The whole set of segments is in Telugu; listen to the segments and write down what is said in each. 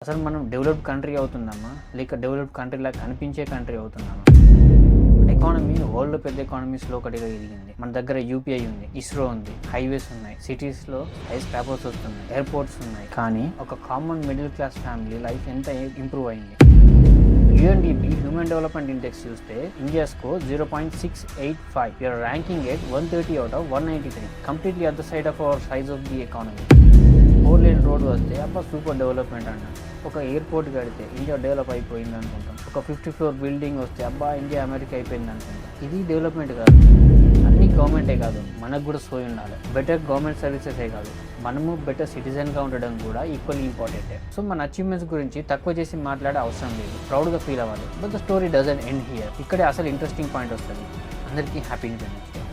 అసలు మనం డెవలప్డ్ కంట్రీ అవుతున్నామా లేక డెవలప్డ్ కంట్రీలా కనిపించే కంట్రీ అవుతున్నామా? ఎకానమీ వరల్డ్ పెద్ద ఎకానమీస్లో ఒకటిగా ఎదిగింది. మన దగ్గర యూపీఐ ఉంది, ఇస్రో ఉంది, హైవేస్ ఉన్నాయి, సిటీస్లో స్కై స్క్రాపర్స్ వస్తున్నాయి, ఎయిర్పోర్ట్స్ ఉన్నాయి. కానీ ఒక common middle class family life ఎంత ఇంప్రూవ్ అయింది? యుఎన్డిపి హ్యూమన్ డెవలప్మెంట్ ఇండెక్స్ చూస్తే India score 0.685. You're ranking at 130 out of 193, completely at the side of our size of the economy. 4 lane road వస్తే అబ్బా సూపర్ డెవలప్మెంట్ అన్న. ఒక ఎయిర్పోర్ట్ కడితే ఇండియా డెవలప్ అయిపోయింది అనుకుంటాం. ఒక 50 floor బిల్డింగ్ వస్తే అబ్బా ఇండియా అమెరికా అయిపోయింది అనుకుంటాం. ఇది డెవలప్మెంట్ కాదు. అన్ని గవర్నమెంటే కాదు, మనకు కూడా సోయి ఉండాలి. బెటర్ గవర్నమెంట్ సర్వీసెసే కాదు, మనము బెటర్ సిటిజన్గా ఉండడం కూడా ఈక్వల్లీ ఇంపార్టెంటే. సో మన అచీవ్మెంట్స్ గురించి తక్కువ చేసి మాట్లాడే అవసరం లేదు, ప్రౌడ్గా ఫీల్ అవ్వాలి. But the story doesn't end here. ఇక్కడే అసలు ఇంట్రెస్టింగ్ పాయింట్ వస్తుంది. అందరికీ happy independence day.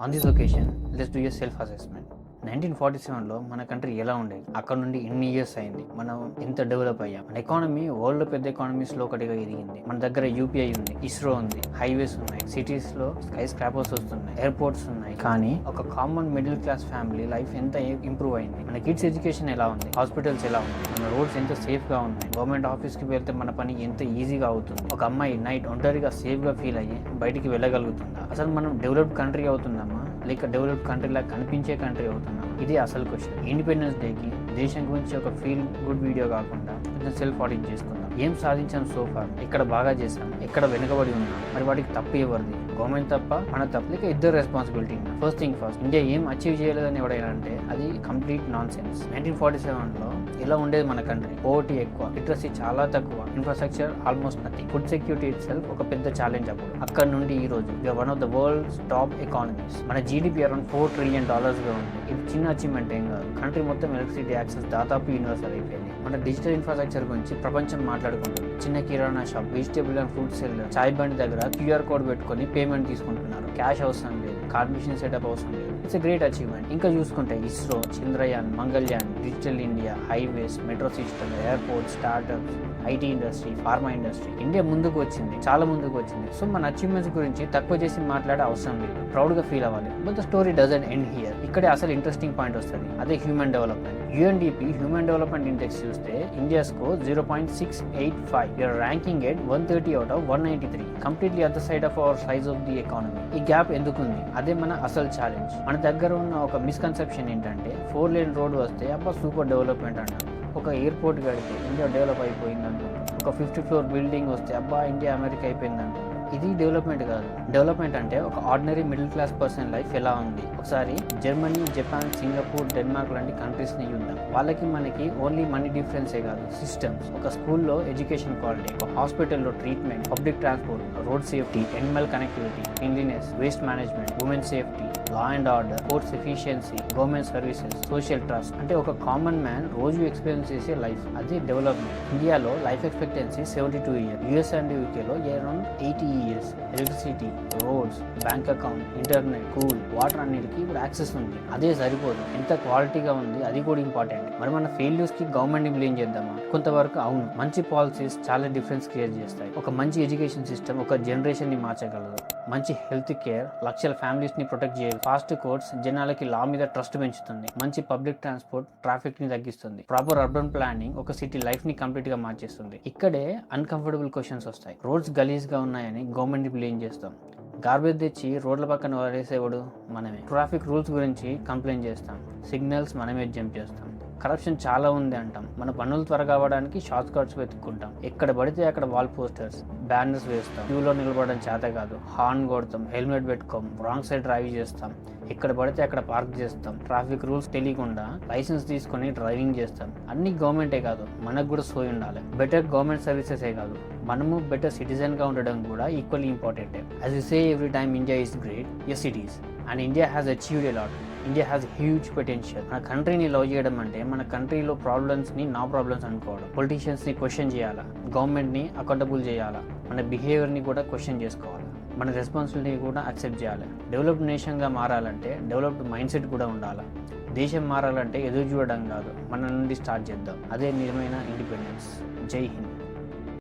On this occasion, let's do a self-assessment. 1947లో మన కంట్రీ ఎలా ఉండేది, అక్కడ నుండి ఎన్ని ఇయర్స్ అయింది, మనం ఎంత డెవలప్ అయ్యాం. మన ఎకానమీ వరల్డ్ పెద్ద ఎకానమీస్లో ఒకటిగా ఎదిగింది. మన దగ్గర యూపీఐ ఉంది, ఇస్రో ఉంది, హైవేస్ ఉన్నాయి, సిటీస్లో స్కై స్క్రాపర్స్ వస్తున్నాయి, ఎయిర్పోర్ట్స్ ఉన్నాయి. కానీ ఒక common middle class family life ఎంత ఇంప్రూవ్ అయింది. మన కిడ్స్ ఎడ్యుకేషన్ ఎలా ఉంది, హాస్పిటల్స్ ఎలా ఉంది, మన రోడ్స్ ఎంత సేఫ్గా ఉన్నాయి, గవర్నమెంట్ ఆఫీస్కి వెళ్తే మన పని ఎంత ఈజీగా అవుతుంది, ఒక అమ్మాయి నైట్ ఒంటరిగా సేఫ్గా ఫీల్ అయ్యి బయటికి వెళ్ళగలుగుతుందా? అసలు మనం డెవలప్డ్ కంట్రీ అవుతున్నామా లేక డెవలప్డ్ కంట్రీలా కనిపించే కంట్రీ అవుతున్నామా? ఇది అసలు క్వశ్చన్. ఇండిపెండెన్స్ డేకి దేశం గురించి ఒక ఫీల్ గుడ్ వీడియో కాకుండా కొంచెం సెల్ఫ్ ఆడిట్ చేసుకుందాం. ఏం సాధించాం సోఫార్, ఎక్కడ బాగా చేసాం, ఎక్కడ వెనుకబడి ఉన్నాం, మరి వాటికి తప్పు ఎవరిది? గవర్నమెంట్ తప్ప, మన తప్ప, లేక ఇద్దరు responsibility? First thing first, India ఏం అచీవ్ చేయలేదని ఎవడైనా అంటే అది కంప్లీట్ నాన్ సెన్స్. 1947లో ఇలా ఉండేది మన కంట్రీ. పోవర్టీ ఎక్కువ, లిటరసీ చాలా తక్కువ, infrastructure almost nothing, food security it self ఒక పెద్ద ఛాలెంజ్. అప్పుడు అక్కడ నుండి ఈ రోజు one of the world's top economies. మన జీడిపి అరౌండ్ $4 trillion గా ఉంది. ఇది చిన్న అచీవ్మెంట్ ఏం కాదు. కంట్రీ మొత్తం ఎలక్ట్రిసిటీ యాక్సెస్ దాదాపు యూనివర్సల్ అయిపోయింది. మన డిజిటల్ ఇన్ఫ్రాస్ట్రక్చర్ గురించి ప్రపంచం మాట్లాడుకుంటుంది. చిన్న కిరాణా shop, vegetable and fruit seller, చాయ్ బండి దగ్గర QR కోడ్ పెట్టుకొని పేమెంట్ తీసుకుంటున్నారు. క్యాష్ అవసరం లేదు, కార్డ్ మిషన్ సెటప్ అవసరం లేదు. It's a great achievement. ఇంకా చూసుకుంటే ISRO, Chandrayaan, Mangalyaan, digital India, highways, metro system, airport, startups, IT industry, pharma industry, India ముందుకు వచ్చింది, చాలా ముందుకు వచ్చింది. సో మన అచీవ్మెంట్స్ గురించి తక్కువ చేసి మాట్లాడే అవసరం లేదు, ప్రౌడ్గా ఫీల్ అవ్వాలి. But the story doesn't end here. ఇక్కడే అసలు ఇంట్రెస్టింగ్ పాయింట్ వస్తుంది. అదే human development. UNDP human development index చూస్తే India score 0.685. You're ranking at 130 out of 193, completely at the side of our size of the economy. ఈ గ్యాప్ ఎందుకుంది? అదే మన అసలు ఛాలెంజ్. మన దగ్గర ఉన్న ఒక మిస్కన్సెప్షన్ ఏంటంటే 4 lane రోడ్ వస్తే అబ్బా సూపర్ డెవలప్మెంట్ అన్నారు. ఒక ఎయిర్పోర్ట్ కడితే ఇండియా డెవలప్ అయిపోయింది అనుకుంటాం. ఒక 50 floor బిల్డింగ్ వస్తే అబ్బా ఇండియా అమెరికా అయిపోయింది అనుకుంటాం. ఇది డెవలప్మెంట్ కాదు. డెవలప్మెంట్ అంటే ఒక ordinary middle class person life ఎలా ఉంది. ఒకసారి జర్మనీ, జపాన్, సింగపూర్, డెన్మార్క్ లాంటి కంట్రీస్ని చూద్దాం. వాళ్ళకి మనకి ఓన్లీ మనీ డిఫరెన్సే కాదు, సిస్టమ్స్. ఒక స్కూల్లో ఎడ్యుకేషన్ క్వాలిటీ, ఒక హాస్పిటల్లో treatment, public transport, road safety, animal connectivity, cleanliness, waste management, women safety, law and order, courts efficiency, government services, social trust. అంటే ఒక కామన్ మ్యాన్ రోజు ఎక్స్పీరియన్స్ చేసే లైఫ్, అది డెవలప్మెంట్. ఇండియాలో life expectancy 72 years, US and యూకేలో around 80 years. Electricity, roads, bank account, internet, cool water అన్నిటికీ ఇప్పుడు యాక్సెస్ ఉంది. అదే సరిపోదు, ఎంత క్వాలిటీగా ఉంది అది కూడా ఇంపార్టెంట్. మరి మన ఫెయిల్యూర్స్కి గవర్నమెంట్ని బ్లేమ్ చేద్దామా? కొంతవరకు అవును. మంచి పాలసీస్ చాలా డిఫరెన్స్ క్రియేట్ చేస్తాయి. ఒక మంచి ఎడ్యుకేషన్ సిస్టమ్ ఒక జనరేషన్ని మార్చగలదు. మంచి హెల్త్ కేర్ లక్షల ఫ్యామిలీస్ని ప్రొటెక్ట్ చేయదు. ఫాస్ట్ కోర్ట్స్ జనాలకి లా మీద ట్రస్ట్ పెంచుతుంది. మంచి పబ్లిక్ ట్రాన్స్పోర్ట్ ట్రాఫిక్ ని తగ్గిస్తుంది. ప్రాపర్ అర్బన్ ప్లానింగ్ ఒక సిటీ లైఫ్ ని కంప్లీట్ గా మార్చేస్తుంది. ఇక్కడే అన్కంఫర్టబుల్ క్వశ్చన్స్ వస్తాయి. రోడ్స్ గలీజ్ గా ఉన్నాయని గవర్నమెంట్ ని బ్లేమ్ చేస్తాం. గార్బేజ్ తెచ్చి రోడ్ల పక్కన వదిలేసేవాడు మనమే. ట్రాఫిక్ రూల్స్ గురించి కంప్లైంట్ చేస్తాం. సిగ్నల్స్ మనమే జంప్ చేస్తాం. కరప్షన్ చాలా ఉంది అంటాం. మన పనులు త్వరగా అవ్వడానికి షార్ట్ కట్స్ వెతుక్కుంటాం. ఎక్కడ పడితే అక్కడ వాల్ పోస్టర్స్, బ్యానర్స్ వేస్తాం. క్యూలో నిలబడడం చేత కాదు, హార్న్ కొడతాం, హెల్మెట్ పెట్టుకోం, రాంగ్ సైడ్ డ్రైవ్ చేస్తాం. ఎక్కడ పడితే అక్కడ పార్క్ చేస్తాం. ట్రాఫిక్ రూల్స్ తెలియకుండా లైసెన్స్ తీసుకొని డ్రైవింగ్ చేస్తాం. అన్ని గవర్నమెంటే కాదు, మనకు కూడా సోయి ఉండాలి. బెటర్ గవర్నమెంట్ సర్వీసెసే కాదు, మనము బెటర్ సిటిజన్గా ఉండడం కూడా equally important. As you say every time India is great, yes it is. And India has achieved a lot. India has huge potential. మన కంట్రీని లవ్ చేయడం అంటే మన కంట్రీలో ప్రాబ్లమ్స్ని నా ప్రాబ్లమ్స్ అనుకోవడం. పొలిటీషియన్స్ని క్వశ్చన్ చేయాలా, గవర్నమెంట్ని అకౌంటబుల్ చేయాలా, మన బిహేవియర్ని కూడా క్వశ్చన్ చేసుకోవాలి, మన రెస్పాన్సిబిలిటీ కూడా యాక్సెప్ట్ చేయాలి. డెవలప్డ్ నేషన్గా మారాలంటే డెవలప్డ్ మైండ్ సెట్ కూడా ఉండాలి. దేశం మారాలంటే ఎదురు చూడడం కాదు, మన నుండి స్టార్ట్ చేద్దాం. అదే నిజమైన ఇండిపెండెన్స్. జై హింద్.